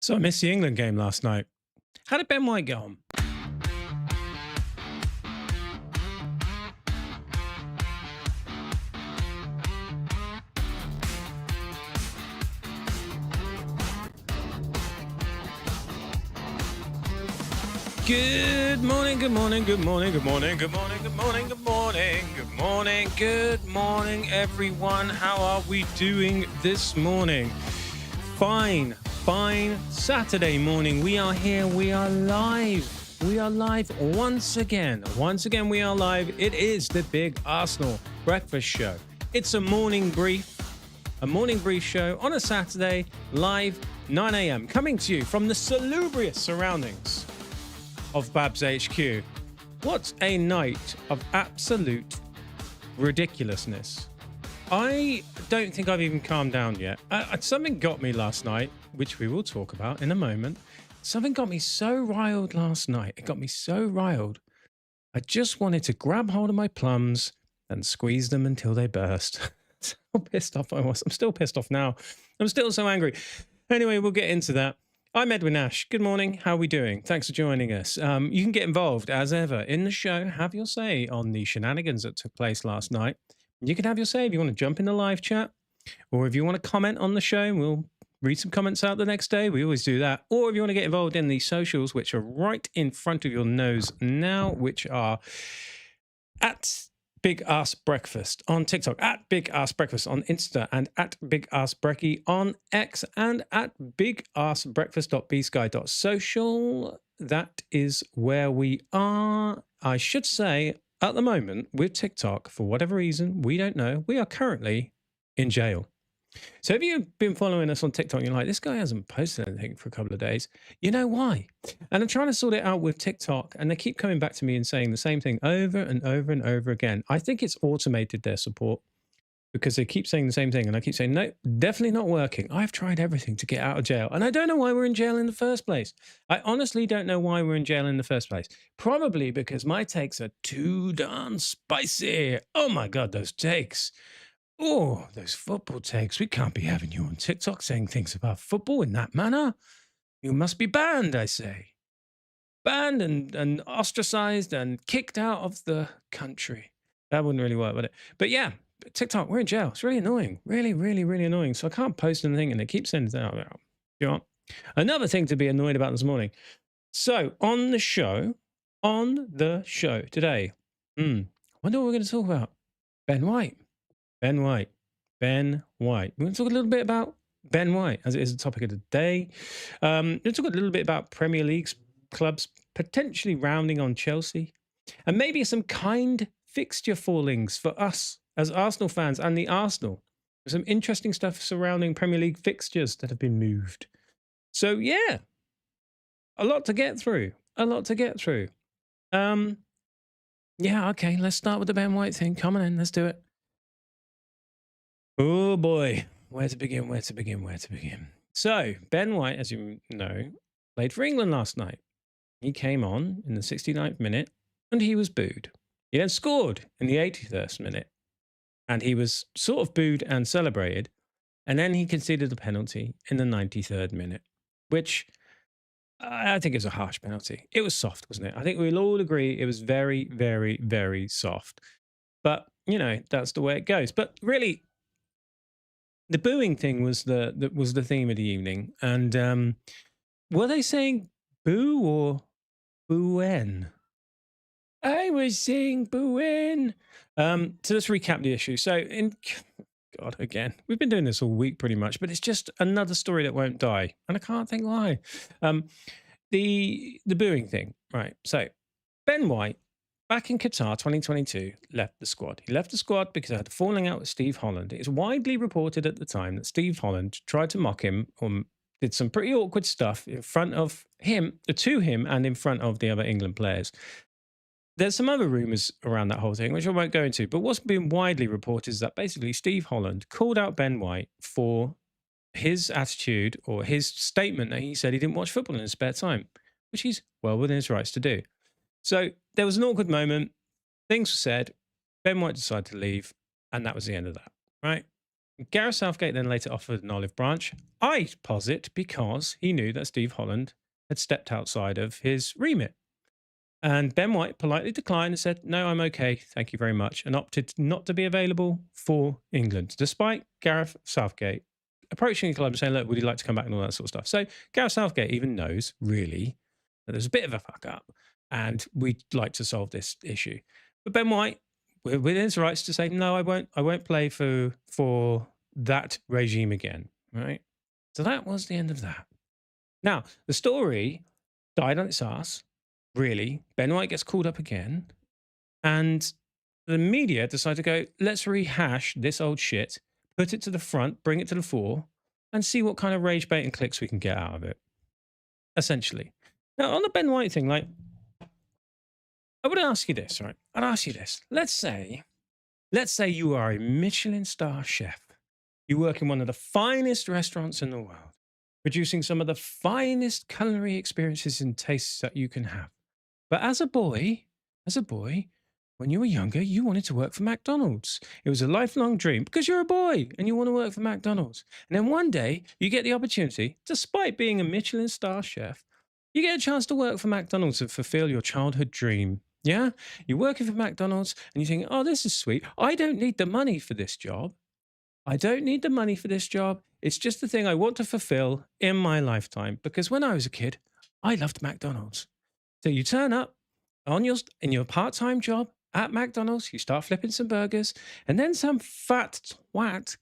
So I missed the England game last night. How did Ben White get on? Good morning, good morning, good morning, good morning, good morning, good morning, good morning, good morning, good morning, everyone. How are we doing this morning? Fine Saturday morning. We are here. We are live. We are live once again. Once again, we are live. It is the Big Arsenal Breakfast Show. It's a morning brief show on a Saturday, live 9 a.m. coming to you from the salubrious surroundings of Babs HQ. What a night of absolute ridiculousness. I don't think I've even calmed down yet. Something got me last night, which we will talk about in a moment. Something got me so riled last night. It got me so riled. I just wanted to grab hold of my plums and squeeze them until they burst. So pissed off I was. I'm still pissed off now. I'm still so angry. Anyway, we'll get into that. I'm Edwin Ash. Good morning. How are we doing? Thanks for joining us. You can get involved, as ever, in the show. Have your say on the shenanigans that took place last night. You can have your say if you want to jump in the live chat, or if you want to comment on the show, we'll read some comments out the next day. We always do that. Or if you want to get involved in the socials, which are right in front of your nose now, which are at Big Arse Breakfast on TikTok, at Big Arse Breakfast on Insta, and at Big Arse Brecky on X, and at bigarsebreakfast.bsky.social. That is where we are. I should say, at the moment, with TikTok, for whatever reason, we don't know, we are currently in jail. So if you've been following us on TikTok and you're like, this guy hasn't posted anything for a couple of days, you know why? And I'm trying to sort it out with TikTok, and they keep coming back to me and saying the same thing over and over and over again. I think it's automated their support because they keep saying the same thing, and I keep saying, no, definitely not working. I've tried everything to get out of jail, and I don't know why we're in jail in the first place. I honestly don't know why we're in jail in the first place. Probably because my takes are too darn spicy. Oh my God, those takes. Oh, those football takes. We can't be having you on TikTok saying things about football in that manner. You must be banned, I say. Banned and ostracized and kicked out of the country. That wouldn't really work, would it? But yeah, TikTok, we're in jail. It's really annoying. Really, really, really annoying. So I can't post anything, and they keep sending it out. You know, another thing to be annoyed about this morning. So on the show today, I wonder what we're going to talk about. Ben White. We're going to talk a little bit about Ben White, as it is the topic of the day. We're going to talk a little bit about Premier League clubs potentially rounding on Chelsea, and maybe some kind fixture fallings for us as Arsenal fans and the Arsenal. There's some interesting stuff surrounding Premier League fixtures that have been moved. So yeah, a lot to get through. Yeah, okay, let's start with the Ben White thing. Come on in, let's do it. Oh boy, where to begin? So, Ben White, as you know, played for England last night. He came on in the 69th minute and he was booed. He then scored in the 81st minute and he was sort of booed and celebrated. And then he conceded a penalty in the 93rd minute, which I think is a harsh penalty. It was soft, wasn't it? I think we'll all agree it was very, very, very soft. But, you know, that's the way it goes. But really, the booing thing was the theme of the evening, and were they saying boo or booen? I was saying booen. So let's recap the issue. So God, again, we've been doing this all week pretty much, but it's just another story that won't die, and I can't think why. The booing thing, right? So Ben White, back in Qatar 2022, left the squad. He left the squad because he had a falling out with Steve Holland. It was widely reported at the time that Steve Holland tried to mock him or did some pretty awkward stuff in front of him, to him, and in front of the other England players. There's some other rumours around that whole thing, which I won't go into, but what's been widely reported is that basically Steve Holland called out Ben White for his attitude or his statement that he said he didn't watch football in his spare time, which he's well within his rights to do. So there was an awkward moment. Things were said. Ben White decided to leave, and that was the end of that, right? Gareth Southgate then later offered an olive branch. I posit because he knew that Steve Holland had stepped outside of his remit. And Ben White politely declined and said, "No, I'm okay, thank you very much," and opted not to be available for England, despite Gareth Southgate approaching the club and saying, "Look, would you like to come back?" and all that sort of stuff. So Gareth Southgate even knows, really, that there's a bit of a fuck up and we'd like to solve this issue. But Ben White, within his rights to say, "No, I won't play for that regime again," right? So that was the end of that. Now, the story died on its ass. Really, Ben White gets called up again, and the media decide to go, let's rehash this old shit, put it to the front, bring it to the fore, and see what kind of rage bait and clicks we can get out of it. Essentially. Now, on the Ben White thing, like, I would ask you this, right? I'd ask you this. Let's say you are a Michelin star chef. You work in one of the finest restaurants in the world, producing some of the finest culinary experiences and tastes that you can have. But as a boy, when you were younger, you wanted to work for McDonald's. It was a lifelong dream because you're a boy and you want to work for McDonald's. And then one day you get the opportunity, despite being a Michelin star chef, you get a chance to work for McDonald's and fulfill your childhood dream. Yeah? You're working for McDonald's and you think, oh, this is sweet. I don't need the money for this job. I don't need the money for this job. It's just the thing I want to fulfill in my lifetime. Because when I was a kid, I loved McDonald's. So you turn up in your part-time job at McDonald's, you start flipping some burgers, and then some fat twat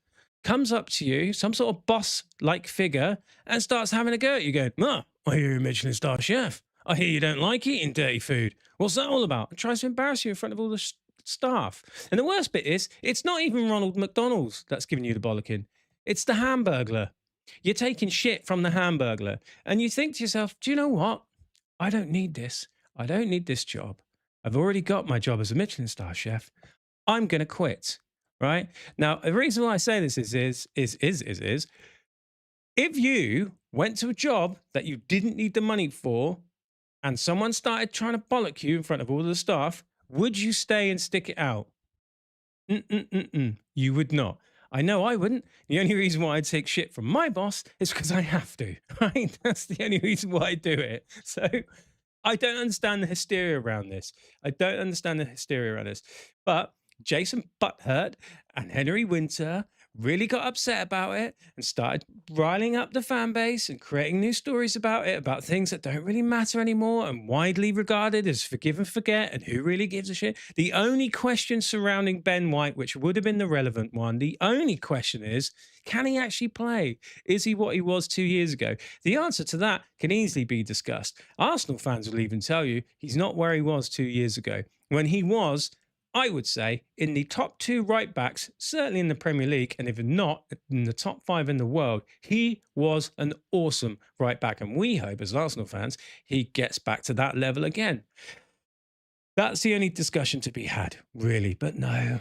comes up to you, some sort of boss-like figure, and starts having a go at you, going, "Oh, I hear you're a Michelin star chef. I hear you don't like eating dirty food. What's that all about?" And tries to embarrass you in front of all the staff. And the worst bit is, it's not even Ronald McDonald's that's giving you the bollocking. It's the Hamburglar. You're taking shit from the Hamburglar. And you think to yourself, do you know what? I don't need this. I don't need this job. I've already got my job as a Michelin star chef. I'm going to quit. Right? Now, the reason why I say this is if you went to a job that you didn't need the money for and someone started trying to bollock you in front of all the staff, would you stay and stick it out? You would not. I know I wouldn't. The only reason why I'd take shit from my boss is because I have to, right? That's the only reason why I do it. So I don't understand the hysteria around this. But Jason Butthurt and Henry Winter really got upset about it and started riling up the fan base and creating new stories about it, about things that don't really matter anymore and widely regarded as forgive and forget, and who really gives a shit. The only question surrounding Ben White, which would have been the relevant one, the only question is, can he actually play? Is he what he was 2 years ago? The answer to that can easily be discussed. Arsenal fans will even tell you he's not where he was 2 years ago, when he was, I would say, in the top two right backs, certainly in the Premier League, and if not, in the top five in the world. He was an awesome right back, and we hope, as Arsenal fans, he gets back to that level again. That's the only discussion to be had, really. But no,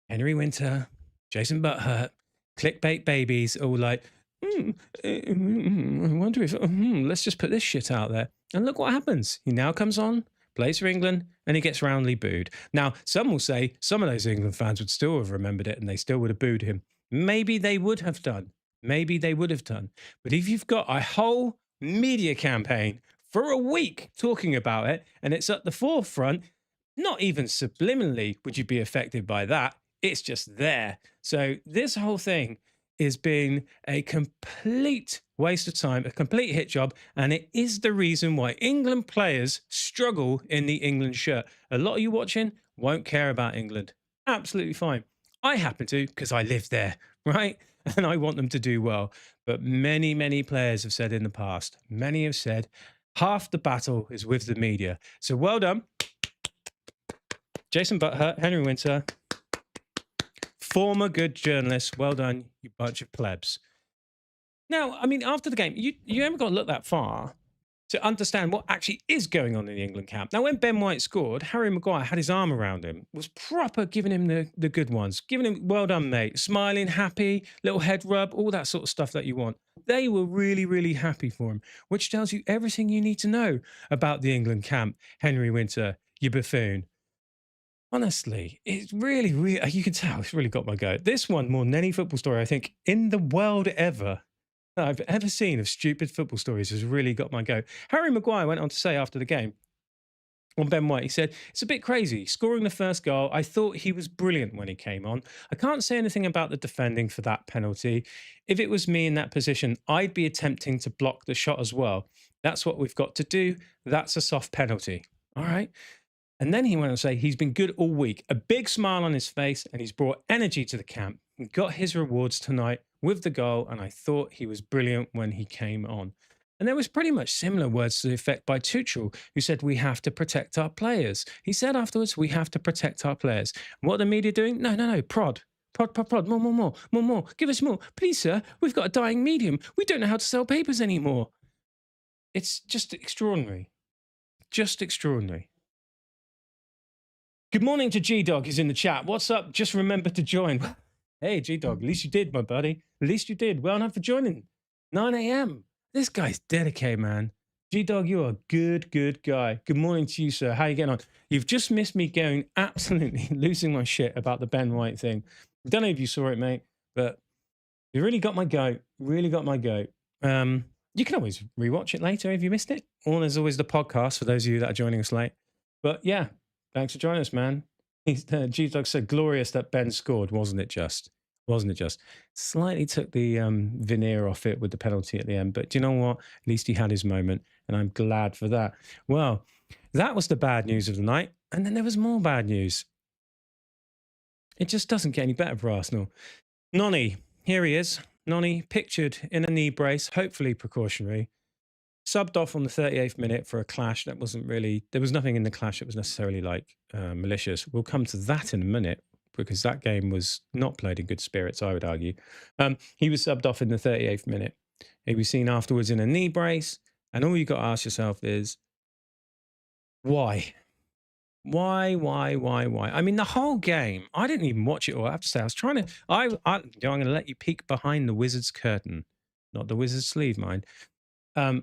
Henry Winter, Jason Butthurt, clickbait babies, all like, I wonder if, let's just put this shit out there. And look what happens. He now comes on, plays for England, and he gets roundly booed. Now, some will say some of those England fans would still have remembered it and they still would have booed him. Maybe they would have done. But if you've got a whole media campaign for a week talking about it, and it's at the forefront, not even subliminally would you be affected by that. It's just there. So this whole thing is being a complete waste of time, a complete hit job, and it is the reason why England players struggle in the England shirt. A lot of you watching won't care about England. Absolutely fine. I happen to, because I live there, right? And I want them to do well. But many, many players have said in the past, many have said, half the battle is with the media. So well done. Jason Butthurt, Henry Winter, former good journalists. Well done, you bunch of plebs. Now, I mean, after the game, you haven't got to look that far to understand what actually is going on in the England camp. Now, when Ben White scored, Harry Maguire had his arm around him, was proper giving him the good ones, giving him, well done, mate, smiling, happy, little head rub, all that sort of stuff that you want. They were really, really happy for him, which tells you everything you need to know about the England camp. Henry Winter, you buffoon. Honestly, it's really, really, you can tell it's really got my goat. This one, more than any football story, I think, in the world ever, that I've ever seen of stupid football stories has really got my goat. Harry Maguire went on to say after the game, on Ben White, he said, "It's a bit crazy. Scoring the first goal, I thought he was brilliant when he came on. I can't say anything about the defending for that penalty. If it was me in that position, I'd be attempting to block the shot as well. That's what we've got to do. That's a soft penalty." All right. And then he went on to say he's been good all week, a big smile on his face, and he's brought energy to the camp. He got his rewards tonight with the goal, and I thought he was brilliant when he came on. And there was pretty much similar words to the effect by Tuchel, who said we have to protect our players. He said afterwards, we have to protect our players. And what are the media doing? No, prod. Prod, more. Give us more. Please, sir, we've got a dying medium. We don't know how to sell papers anymore. It's just extraordinary. Just extraordinary. Good morning to G-Dog, who's in the chat. What's up? Just remember to join. Hey, G-Dog, at least you did, my buddy. At least you did. Well done for joining. 9 a.m. This guy's dedicated, man. G-Dog, you're a good guy. Good morning to you, sir. How you getting on? You've just missed me going absolutely losing my shit about the Ben White thing. Don't know if you saw it, mate, but you really got my goat. Really got my goat. You can always rewatch it later if you missed it. Or there's always the podcast for those of you that are joining us late. But yeah, thanks for joining us, man. G-Dog said, glorious that Ben scored, wasn't it just? Wasn't it just? Slightly took the veneer off it with the penalty at the end. But do you know what? At least he had his moment, and I'm glad for that. Well, that was the bad news of the night. And then there was more bad news. It just doesn't get any better for Arsenal. Nonny, here he is. Nonny, pictured in a knee brace, hopefully precautionary. Subbed off on the 38th minute for a clash that wasn't really, there was nothing in the clash that was necessarily like malicious. We'll come to that in a minute because that game was not played in good spirits, I would argue. He was subbed off in the 38th minute. He was seen afterwards in a knee brace. And all you got to ask yourself is, why? Why? I mean, the whole game, I didn't even watch it all. I have to say, I was trying to, I'm going to let you peek behind the Wizard's curtain, not the Wizard's sleeve, mind.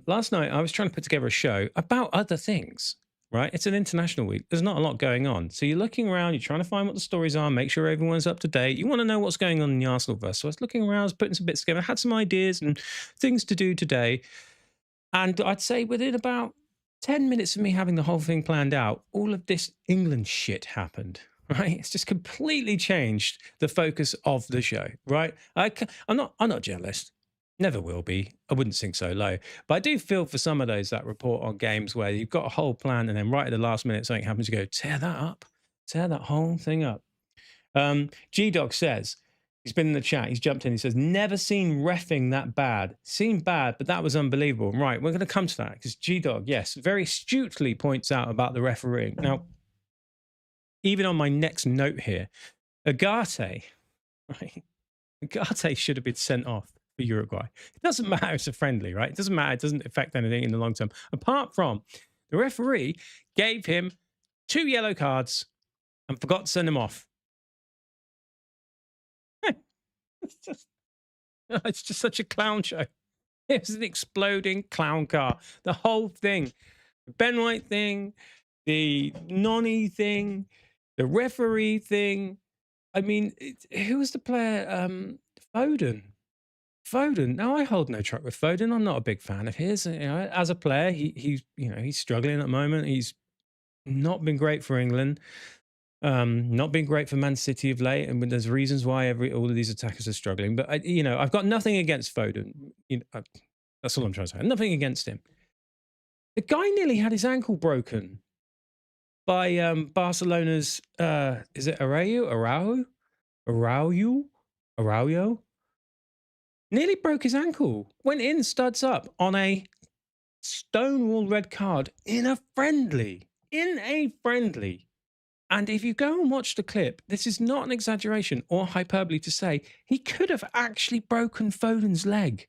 Last night, I was trying to put together a show about other things, right? It's an international week. There's not a lot going on. So you're looking around, you're trying to find what the stories are, make sure everyone's up to date. You want to know what's going on in the Arsenalverse. So I was looking around, I was putting some bits together, I had some ideas and things to do today. And I'd say within about 10 minutes of me having the whole thing planned out, all of this England shit happened, right? It's just completely changed the focus of the show, right? I'm not jealous. Never will be. I wouldn't sink so low. But I do feel for some of those that report on games where you've got a whole plan and then right at the last minute something happens, you go, tear that up. Tear that whole thing up. G-Dog says, he's been in the chat, he's jumped in, he says, never seen reffing that bad. Seemed bad, but that was unbelievable. Right, we're going to come to that because G-Dog, yes, very astutely points out about the refereeing. Now, even on my next note here, Agate, right? Agate should have been sent off for Uruguay. It doesn't matter, it's a friendly, right? It doesn't matter, it doesn't affect anything in the long term. Apart from the referee gave him 2 yellow cards and forgot to send him off. It's just such a clown show. It was an exploding clown car. The whole thing, the Ben White thing, the Nonny thing, the referee thing. I mean, who was the player? Foden. Now I hold no truck with Foden. I'm not a big fan of his. You know, as a player, he's struggling at the moment. He's not been great for England. Not been great for Man City of late, and there's reasons why all of these attackers are struggling. But I've got nothing against Foden. That's all I'm trying to say. Nothing against him. The guy nearly had his ankle broken by Barcelona's. Is it Araujo? Nearly broke his ankle. Went in studs up on a stonewall red card in a friendly. And if you go and watch the clip, this is not an exaggeration or hyperbole to say he could have actually broken Foden's leg.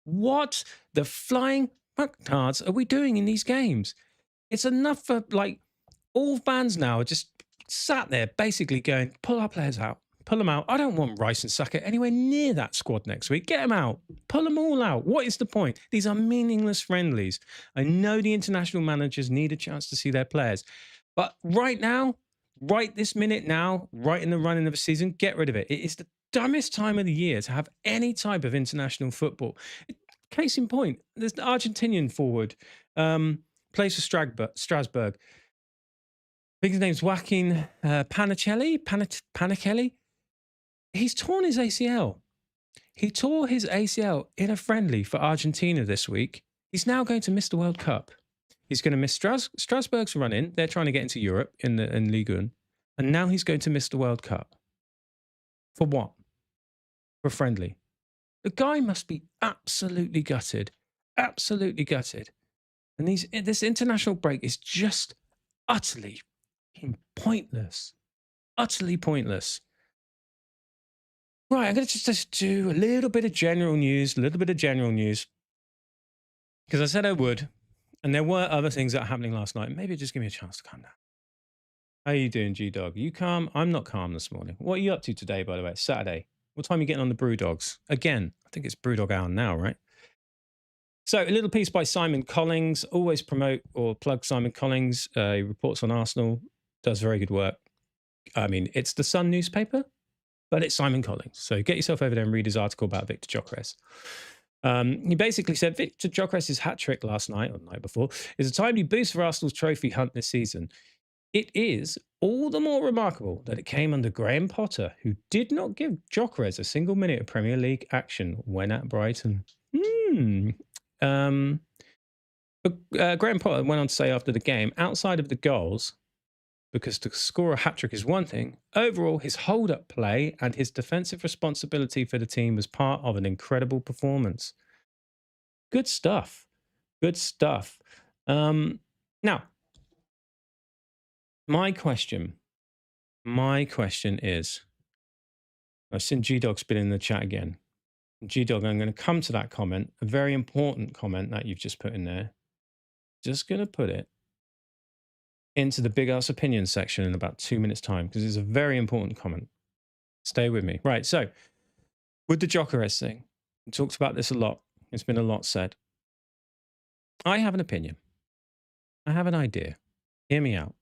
What the flying fucktards are we doing in these games? It's enough for, like, all fans now are just sat there basically going, pull our players out. Pull them out. I don't want Rice and Saka anywhere near that squad next week. Get them out. Pull them all out. What is the point? These are meaningless friendlies. I know the international managers need a chance to see their players. But right now, right this minute now, right in the running of a season, get rid of it. It is the dumbest time of the year to have any type of international football. Case in point, there's the Argentinian forward, plays for Strasbourg. I think his name's Joaquin Panicelli. He's torn his ACL. He tore his ACL in a friendly for Argentina this week. He's now going to miss the World Cup. He's going to miss Strasbourg's run-in. They're trying to get into Europe in Ligue 1. And now he's going to miss the World Cup. For what? For friendly. The guy must be absolutely gutted. Absolutely gutted. And this international break is just utterly pointless. Utterly pointless. Right, I'm going to just do a little bit of general news. Because I said I would. And there were other things that are happening last night. Maybe just give me a chance to calm down. How are you doing, G-Dog? Are you calm? I'm not calm this morning. What are you up to today, by the way? It's Saturday. What time are you getting on the Brewdogs? Again, I think it's Brewdog hour now, right? So a little piece by Simon Collins. Always promote or plug Simon Collins. He reports on Arsenal. Does very good work. I mean, it's the Sun newspaper, but it's Simon Collins. So get yourself over there and read his article about Victor Gyokeres. He basically said Victor Gyokeres' hat-trick last night, or the night before, is a timely boost for Arsenal's trophy hunt this season. It is all the more remarkable that it came under Graham Potter, who did not give Gyokeres a single minute of Premier League action when at Brighton. Graham Potter went on to say after the game, outside of the goals, because to score a hat-trick is one thing, overall his hold-up play and his defensive responsibility for the team was part of an incredible performance. Good stuff. Good stuff. Now, my question is, I've seen G-Dog spit in the chat again. G-Dog, I'm going to come to that comment, a very important comment that you've just put in there. Just going to put it into the Big Arse Opinions section in about 2 minutes' time, because it's a very important comment. Stay with me. Right, so, with the Gyokeres thing, we talked about this a lot. It's been a lot said. I have an opinion. I have an idea. Hear me out.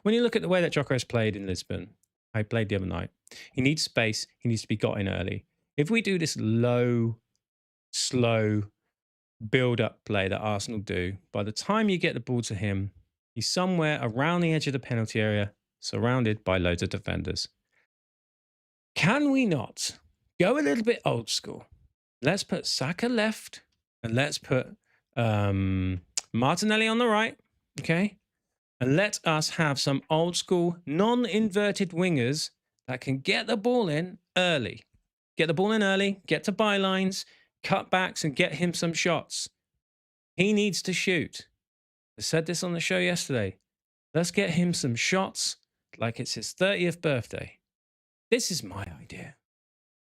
When you look at the way that Gyokeres played in Lisbon, I played the other night, he needs space, he needs to be got in early. If we do this low, slow, build-up play that Arsenal do, by the time you get the ball to him, he's somewhere around the edge of the penalty area, surrounded by loads of defenders. Can we not go a little bit old school? Let's put Saka left, and let's put Martinelli on the right, okay? And let us have some old school, non-inverted wingers that can get the ball in early. Get the ball in early, get to bylines, cut backs, and get him some shots. He needs to shoot. I said this on the show yesterday. Let's get him some shots like it's his 30th birthday. This is my idea.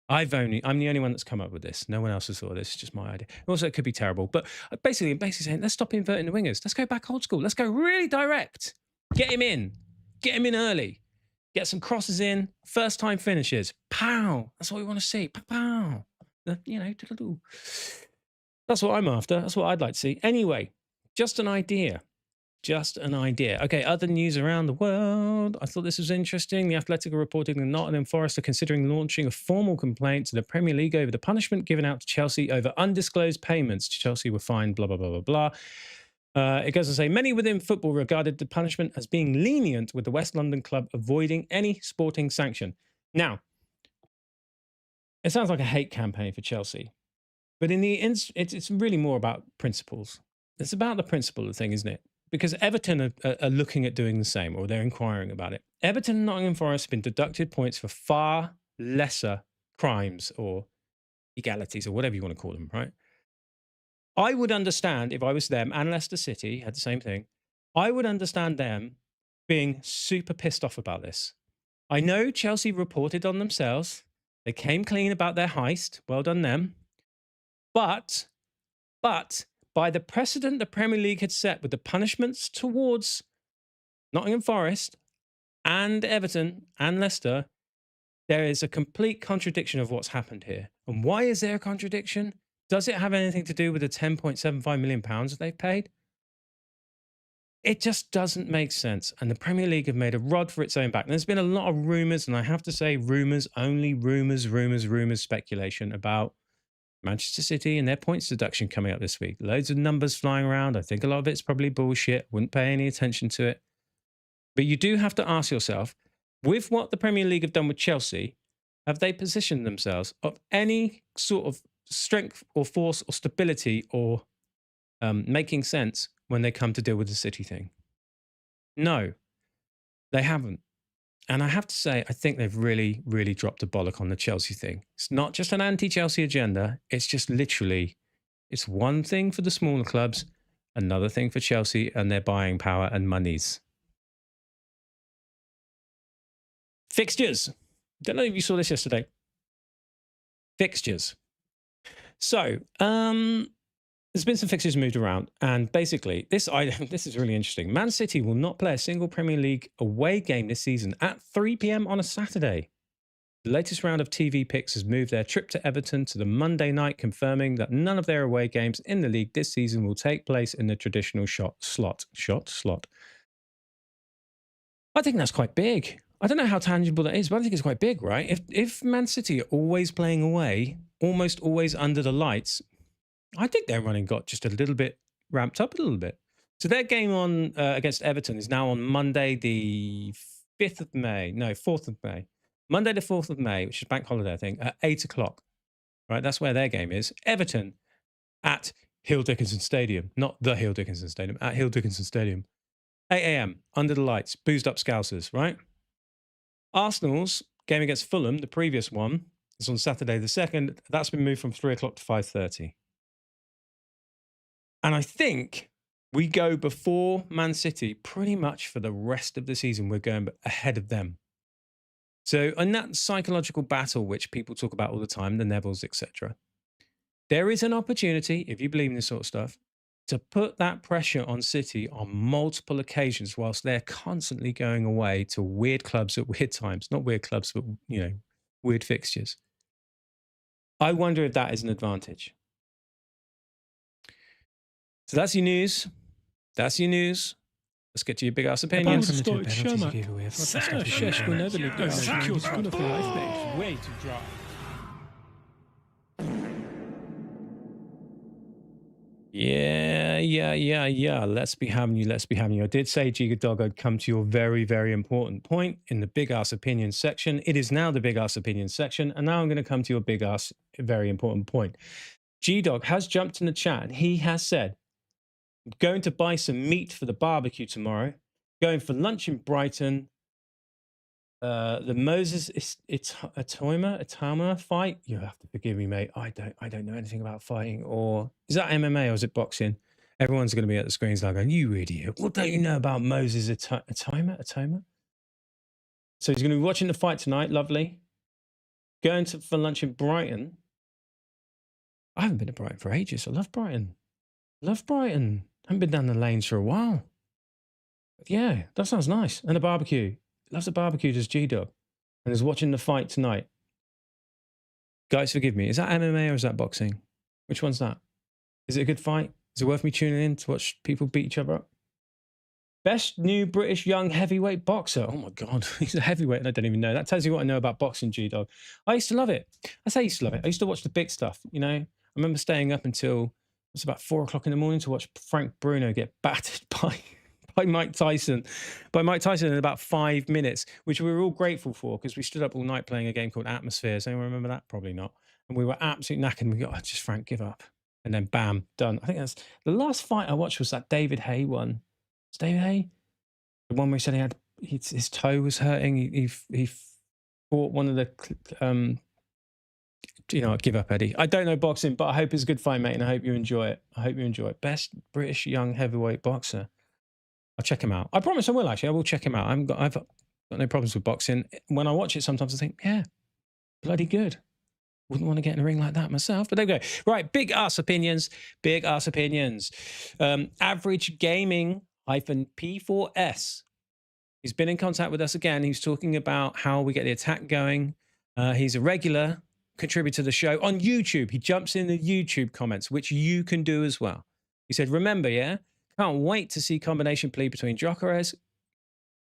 I'm the only one that's come up with this. No one else has thought of this. It's just my idea. Also, it could be terrible. But basically saying, let's stop inverting the wingers. Let's go back old school. Let's go really direct. Get him in. Get him in early. Get some crosses in. First time finishes. Pow. That's what we want to see. Pow. You know, that's what I'm after. That's what I'd like to see. Anyway, just an idea. Just an idea. Okay, other news around the world. I thought this was interesting. The Athletic are reporting that Nottingham Forest are considering launching a formal complaint to the Premier League over the punishment given out to Chelsea over undisclosed payments. Chelsea were fined, blah, blah, blah, blah, blah. It goes to say, many within football regarded the punishment as being lenient, with the West London club avoiding any sporting sanction. Now, it sounds like a hate campaign for Chelsea. But in the it's really more about principles. It's about the principle of the thing, isn't it? Because Everton are looking at doing the same, or they're inquiring about it. Everton and Nottingham Forest have been deducted points for far lesser crimes or egalities, or whatever you want to call them, right? I would understand if I was them, and Leicester City had the same thing. I would understand them being super pissed off about this. I know Chelsea reported on themselves. They came clean about their heist. Well done them. But by the precedent the Premier League had set with the punishments towards Nottingham Forest and Everton and Leicester, there is a complete contradiction of what's happened here. And why is there a contradiction? Does it have anything to do with the £10.75 million that they've paid? It just doesn't make sense. And the Premier League have made a rod for its own back. And there's been a lot of rumours, and I have to say rumours, only rumours, speculation about Manchester City and their points deduction coming up this week. Loads of numbers flying around. I think a lot of it's probably bullshit. Wouldn't pay any attention to it. But you do have to ask yourself, with what the Premier League have done with Chelsea, have they positioned themselves of any sort of strength or force or stability or making sense when they come to deal with the City thing? No, they haven't. And I have to say, I think they've really, really dropped a bollock on the Chelsea thing. It's not just an anti-Chelsea agenda. It's just literally, it's one thing for the smaller clubs, another thing for Chelsea and their buying power and monies. Fixtures. Don't know if you saw this yesterday. Fixtures. So, there's been some fixtures moved around, and basically, this is really interesting. Man City will not play a single Premier League away game this season at 3 p.m. on a Saturday. The latest round of TV picks has moved their trip to Everton to the Monday night, confirming that none of their away games in the league this season will take place in the traditional slot. I think that's quite big. I don't know how tangible that is, but I think it's quite big, right? If Man City are always playing away, almost always under the lights, I think their running got just a little bit ramped up a little bit. So their game on against Everton is now on Monday, the 4th of May. Monday, the 4th of May, which is bank holiday, I think, at 8 o'clock. Right, that's where their game is. Everton at Hill Dickinson Stadium, not the Hill Dickinson Stadium, at Hill Dickinson Stadium. 8 a.m., under the lights, boozed up Scousers, right? Arsenal's game against Fulham, the previous one, is on Saturday the 2nd. That's been moved from 3 o'clock to 5:30. And I think we go before Man City pretty much for the rest of the season. We're going ahead of them. So in that psychological battle, which people talk about all the time, the Nevilles, etc., there is an opportunity, if you believe in this sort of stuff, to put that pressure on City on multiple occasions whilst they're constantly going away to weird clubs at weird times. Not weird clubs, but, you know, weird fixtures. I wonder if that is an advantage. So that's your news. That's your news. Let's get to your big ass opinions. Way too dry. Yeah. Let's be having you. I did say, Giga Dog, I'd come to your very, very important point in the big ass opinions section. It is now the big ass opinions section. And now I'm going to come to your big ass, very important point. G-Dog has jumped in the chat and he has said, I'm going to buy some meat for the barbecue tomorrow. Going for lunch in Brighton. The Moses Itama fight. You have to forgive me, mate. I don't know anything about fighting. Or is that MMA or is it boxing? Everyone's going to be at the screens like, you idiot. What don't you know about Moses Itama? So he's going to be watching the fight tonight. Lovely. Going for lunch in Brighton. I haven't been to Brighton for ages. I love Brighton. I haven't been down the lanes for a while. But yeah, that sounds nice. And a barbecue. Loves a barbecue, does G-Dog. And is watching the fight tonight. Guys, forgive me. Is that MMA or is that boxing? Which one's that? Is it a good fight? Is it worth me tuning in to watch people beat each other up? Best new British young heavyweight boxer. Oh my God, he's a heavyweight and I don't even know. That tells you what I know about boxing, G-Dog. I used to love it. I used to love it. I used to watch the big stuff, you know. I remember staying up until it was about 4 o'clock in the morning to watch Frank Bruno get battered by Mike Tyson in about 5 minutes, which we were all grateful for because we stood up all night playing a game called Atmospheres. Anyone remember that? Probably not. And we were absolutely knackered. We got, just Frank, give up. And then bam, done. I think that's the last fight I watched was that David Hay one. It's David Hay? The one where he said he had his toe was hurting. He fought one of the you know, give up, Eddie. I don't know boxing, but I hope it's a good fight, mate, and I hope you enjoy it. Best British young heavyweight boxer. I'll check him out. I promise I will, actually. I will check him out. I've got no problems with boxing. When I watch it, sometimes I think, yeah, bloody good. Wouldn't want to get in a ring like that myself, but there we go. Right, big ass opinions. Average Gaming -P4S. He's been in contact with us again. He's talking about how we get the attack going. He's a regular contributor to the show on YouTube. He jumps in the YouTube comments, which you can do as well. He said, remember, yeah, Can't wait to see combination play between Gyokeres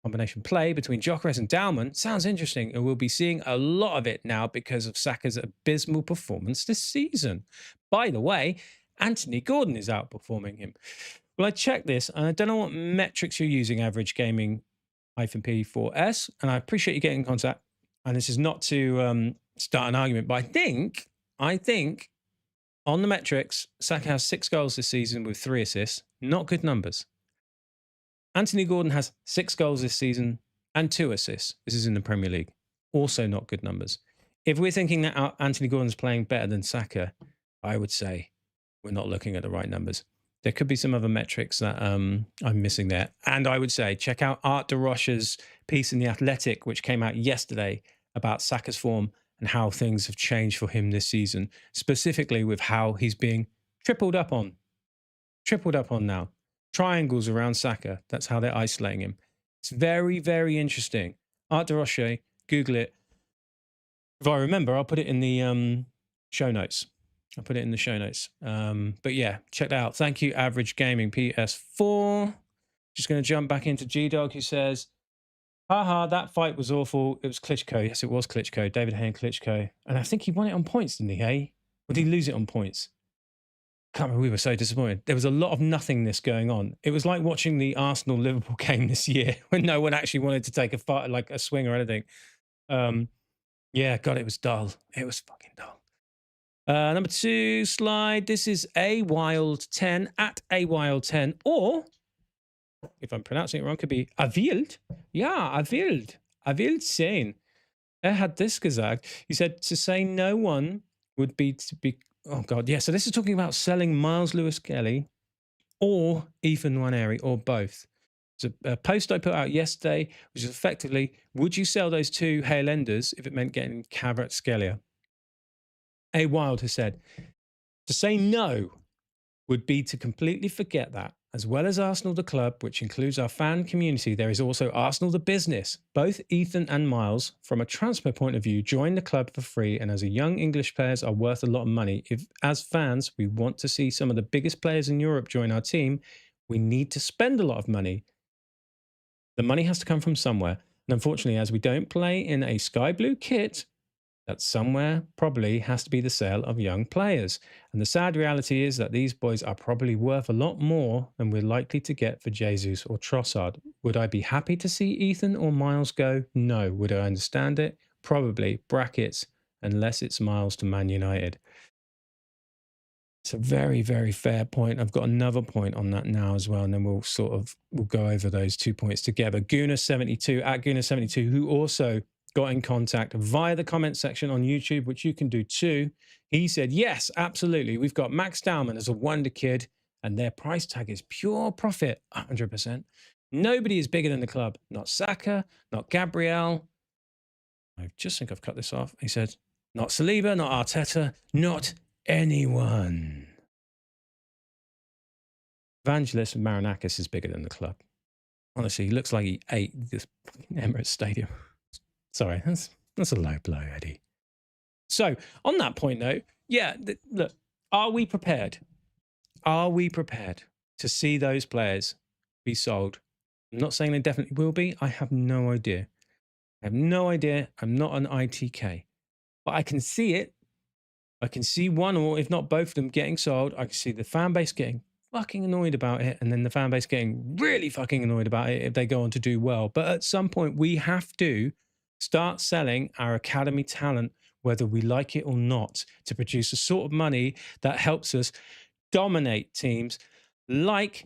and Dalman. Sounds interesting, and we'll be seeing a lot of it now because of Saka's abysmal performance this season. By the way, Anthony Gordon is outperforming him. Well, I checked this, and I don't know what metrics you're using, Average Gaming -P4S, and I appreciate you getting in contact. And this is not to start an argument, but I think on the metrics, Saka has 6 goals this season with 3 assists. Not good numbers. Anthony Gordon has 6 goals this season and 2 assists. This is in the Premier League. Also not good numbers. If we're thinking that Anthony Gordon's playing better than Saka, I would say we're not looking at the right numbers. There could be some other metrics that I'm missing there. And I would say check out Art de Roche's piece in The Athletic, which came out yesterday about Saka's form and how things have changed for him this season, specifically with how he's being tripled up on now. Triangles around Saka. That's how they're isolating him. It's very, very interesting. Art de Roche, Google it. If I remember, I'll put it in the show notes. But yeah, check that out. Thank you, Average Gaming PS4. Just going to jump back into G-Dog, who says, haha, that fight was awful. It was Klitschko. Yes, it was Klitschko. David Haye and Klitschko. And I think he won it on points, didn't he, hey? Or did he lose it on points? Can't remember. We were so disappointed. There was a lot of nothingness going on. It was like watching the Arsenal-Liverpool game this year when no one actually wanted to take a fight, like a swing or anything. Yeah, God, it was dull. It was fucking dull. Number 2 slide. This is awild10 at awild10, or if I'm pronouncing it wrong, could be Awild. Yeah, Awild. Awild saying. Had this gesagt. He said to say no one would be to be. Oh God, yeah. So this is talking about selling Miles Lewis-Kelly or Ethan Nwaneri or both. It's a post I put out yesterday, which is effectively, would you sell those 2 Highlanders if it meant getting Kvaratskhelia? A Wild has said, to say no would be to completely forget that. As well as Arsenal the club, which includes our fan community, there is also Arsenal the business. Both Ethan and Miles, from a transfer point of view, join the club for free, and as a young English players are worth a lot of money. If, as fans, we want to see some of the biggest players in Europe join our team, we need to spend a lot of money. The money has to come from somewhere. And unfortunately, as we don't play in a sky blue kit, that somewhere probably has to be the sale of young players. And the sad reality is that these boys are probably worth a lot more than we're likely to get for Jesus or Trossard. Would I be happy to see Ethan or Miles go? No. Would I understand it? Probably. Brackets, unless it's Miles to Man United. It's a very, very fair point. I've got another point on that now as well, and then we'll go over those 2 points together. Guna72 at Guna72, who also got in contact via the comment section on YouTube, which you can do too. He said, yes, absolutely. We've got Max Dalman as a wonder kid, and their price tag is pure profit, 100%. Nobody is bigger than the club. Not Saka, not Gabriel. I just think I've cut this off. He said, not Saliba, not Arteta, not anyone. Evangelos Marinakis is bigger than the club. Honestly, he looks like he ate this Emirates Stadium. Sorry, that's a low blow, Eddie. So on that point, though, yeah, look, are we prepared? Are we prepared to see those players be sold? I'm not saying they definitely will be. I have no idea. I have no idea. I'm not an ITK. But I can see it. I can see one or if not both of them getting sold. I can see the fan base getting fucking annoyed about it, and then the fan base getting really fucking annoyed about it if they go on to do well. But at some point, we have to start selling our academy talent, whether we like it or not, to produce a sort of money that helps us dominate teams like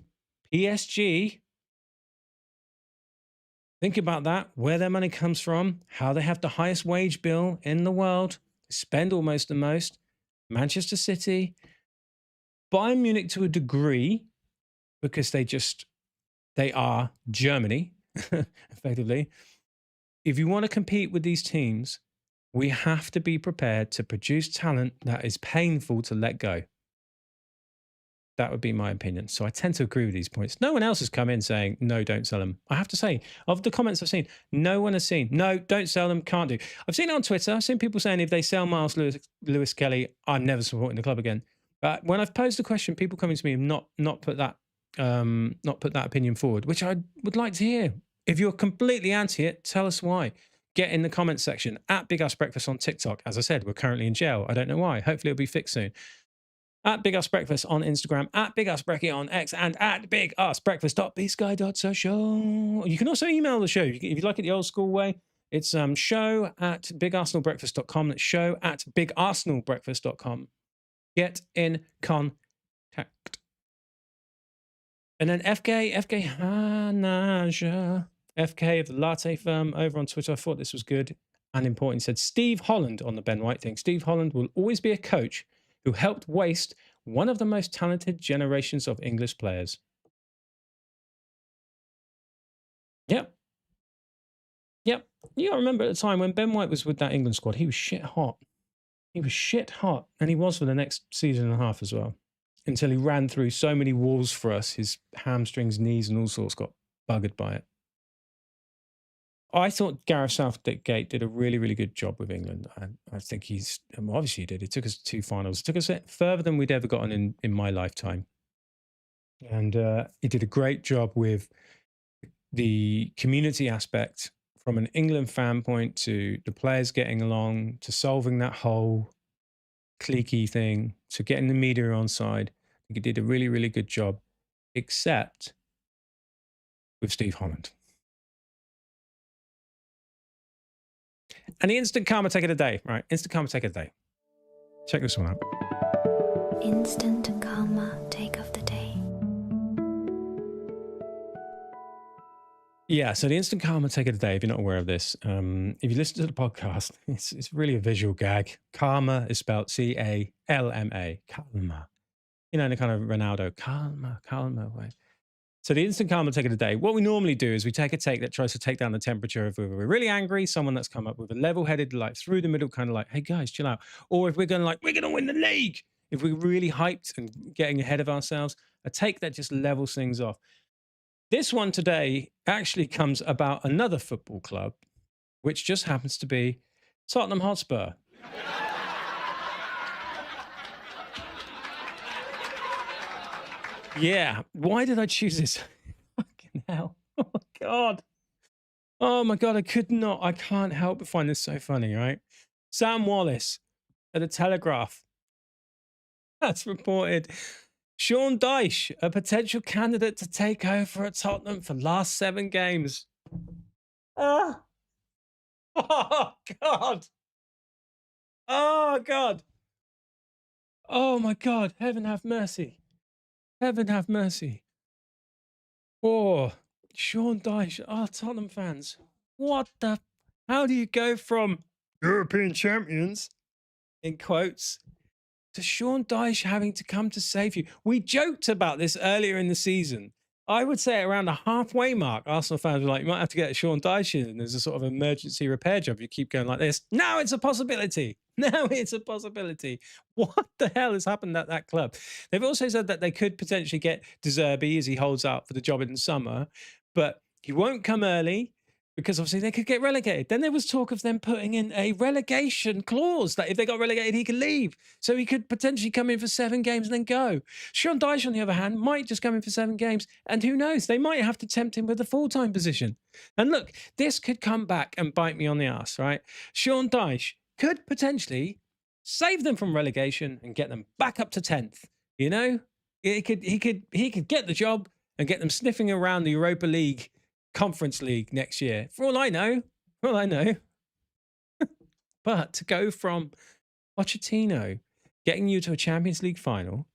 PSG. Think about that, where their money comes from, how they have the highest wage bill in the world, spend almost the most. Manchester City, Bayern Munich to a degree, because they are Germany, effectively. If you want to compete with these teams, we have to be prepared to produce talent that is painful to let go. That would be my opinion. So I tend to agree with these points. No one else has come in saying, no, don't sell them. I have to say, of the comments I've seen, no one has seen, no, don't sell them, can't do. I've seen it on Twitter. I've seen people saying if they sell Miles Lewis-Kelly, I'm never supporting the club again. But when I've posed the question, people coming to me have not put that not put that opinion forward, which I would like to hear. If you're completely anti it, tell us why. Get in the comments section at Big Arse Breakfast on TikTok. As I said, we're currently in jail. I don't know why. Hopefully it'll be fixed soon. At Big Arse Breakfast on Instagram, at Big Arse Brekkie on X, and at bigarsebreakfast.bsky.social. You can also email the show if you'd like it the old school way. It's show at bigarsenalbreakfast.com. It's show at bigarsenalbreakfast.com. Get in contact. And then FK Hanaja, FK of the Latte Firm over on Twitter. I thought this was good and important. He said, Steve Holland on the Ben White thing. Steve Holland will always be a coach who helped waste one of the most talented generations of English players. Yep. Yep. You gotta remember at the time when Ben White was with that England squad, he was shit hot. He was shit hot. And he was for the next season and a half as well. Until he ran through so many walls for us. His hamstrings, knees, and all sorts got buggered by it. I thought Gareth Southgate did a really, really good job with England. I think obviously he did. He took us to 2 finals. It took us further than we'd ever gotten in my lifetime. And he did a great job with the community aspect from an England fan point to the players getting along, to solving that whole cliquey thing, to getting the media on side. I think he did a really, really good job, except with Steve Holland. And the instant karma take of the day, right? Instant karma take of the day. Check this one out. Instant karma take of the day. Yeah, so the instant karma take of the day, if you're not aware of this, if you listen to the podcast, it's really a visual gag. Karma is spelled C-A-L-M-A, karma. You know, in a kind of Ronaldo, karma way. So the instant karma take of the day, what we normally do is we take a take that tries to take down the temperature if we're really angry, someone that's come up with a level-headed, like through the middle, kind of like, hey guys, chill out. Or if we're going like, we're going to win the league. If we're really hyped and getting ahead of ourselves, a take that just levels things off. This one today actually comes about another football club, which just happens to be Tottenham Hotspur. Yeah, why did I choose this? Fucking hell. Oh, my God. Oh, my God, I can't help but find this so funny, right? Sam Wallace at the Telegraph has reported Sean Dyche, a potential candidate to take over at Tottenham for last 7 games. Oh, God. Oh, God. Oh, my God. Heaven have mercy. Heaven have mercy. Oh, Sean Dyche. Oh, Tottenham fans. What the? How do you go from European champions, in quotes, to Sean Dyche having to come to save you? We joked about this earlier in the season. I would say around the halfway mark, Arsenal fans were like, you might have to get Sean Dyche in as a sort of emergency repair job. You keep going like this. Now it's a possibility. Now it's a possibility. What the hell has happened at that club? They've also said that they could potentially get De Zerbi as he holds out for the job in the summer, but he won't come early because obviously they could get relegated. Then there was talk of them putting in a relegation clause that if they got relegated, he could leave. So he could potentially come in for 7 games and then go. Sean Dyche, on the other hand, might just come in for 7 games. And who knows? They might have to tempt him with a full-time position. And look, this could come back and bite me on the ass, right? Sean Dyche could potentially save them from relegation and get them back up to 10th. You know, he could get the job and get them sniffing around the Europa League Conference League next year. For all I know. But to go from Pochettino getting you to a Champions League final,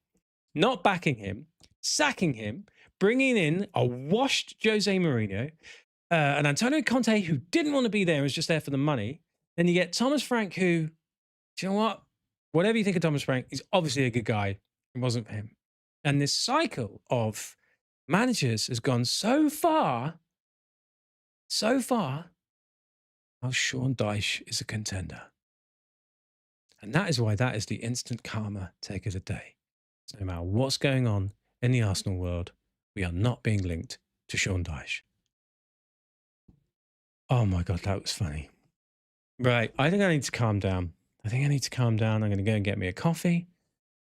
not backing him, sacking him, bringing in a washed Jose Mourinho, and Antonio Conte, who didn't want to be there, was just there for the money. Then you get Thomas Frank, who, do you know what? Whatever you think of Thomas Frank, he's obviously a good guy. It wasn't for him. And this cycle of managers has gone so far, now Sean Dyche is a contender. And that is why that is the instant karma take of the day. So no matter what's going on in the Arsenal world, we are not being linked to Sean Dyche. Oh my God, that was funny. Right, I think I need to calm down. I'm going to go and get me a coffee.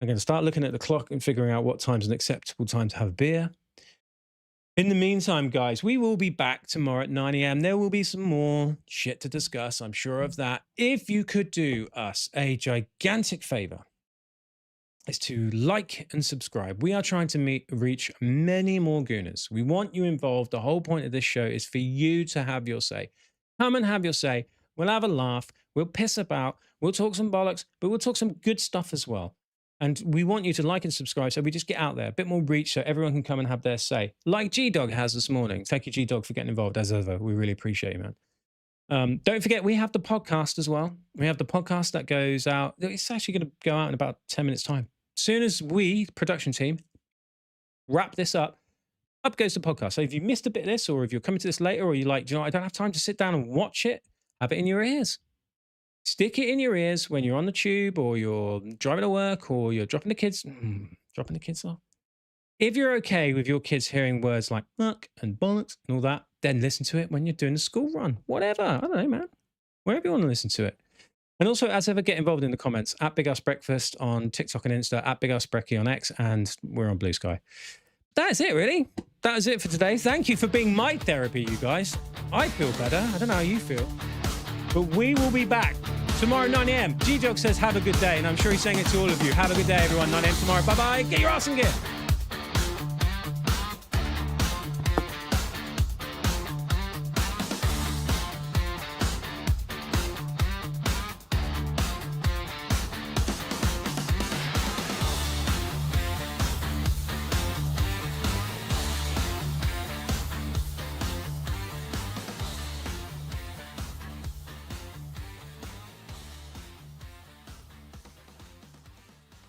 I'm going to start looking at the clock and figuring out what time's an acceptable time to have a beer. In the meantime, guys, we will be back tomorrow at 9 a.m. There will be some more shit to discuss. I'm sure of that. If you could do us a gigantic favor, is to like and subscribe. We are trying to reach many more Gooners. We want you involved. The whole point of this show is for you to have your say. Come and have your say. We'll have a laugh. We'll piss about. We'll talk some bollocks, but we'll talk some good stuff as well. And we want you to like and subscribe so we just get out there, a bit more reach so everyone can come and have their say. Like G-Dog has this morning. Thank you, G-Dog, for getting involved as ever. We really appreciate you, man. Don't forget, we have the podcast as well. We have the podcast that goes out. It's actually going to go out in about 10 minutes' time. As soon as we, production team, wrap this up goes the podcast. So if you missed a bit of this, or if you're coming to this later, or you're like, do you know, I don't have time to sit down and watch it, have it in your ears. Stick it in your ears when you're on the tube, or you're driving to work, or you're dropping the kids. Dropping the kids off. If you're okay with your kids hearing words like muck and bollocks and all that, then listen to it when you're doing the school run. Whatever. I don't know, man. Wherever you want to listen to it. And also, as ever, get involved in the comments at Big Arse Breakfast on TikTok and Insta, at Big Arse Brecky on X, and we're on Blue Sky. That's it, really. That is it for today. Thank you for being my therapy, you guys. I feel better. I don't know how you feel. But we will be back tomorrow, 9 a.m. G-Jog says, have a good day. And I'm sure he's saying it to all of you. Have a good day, everyone. 9 a.m. tomorrow. Bye-bye. Get your arse in gear.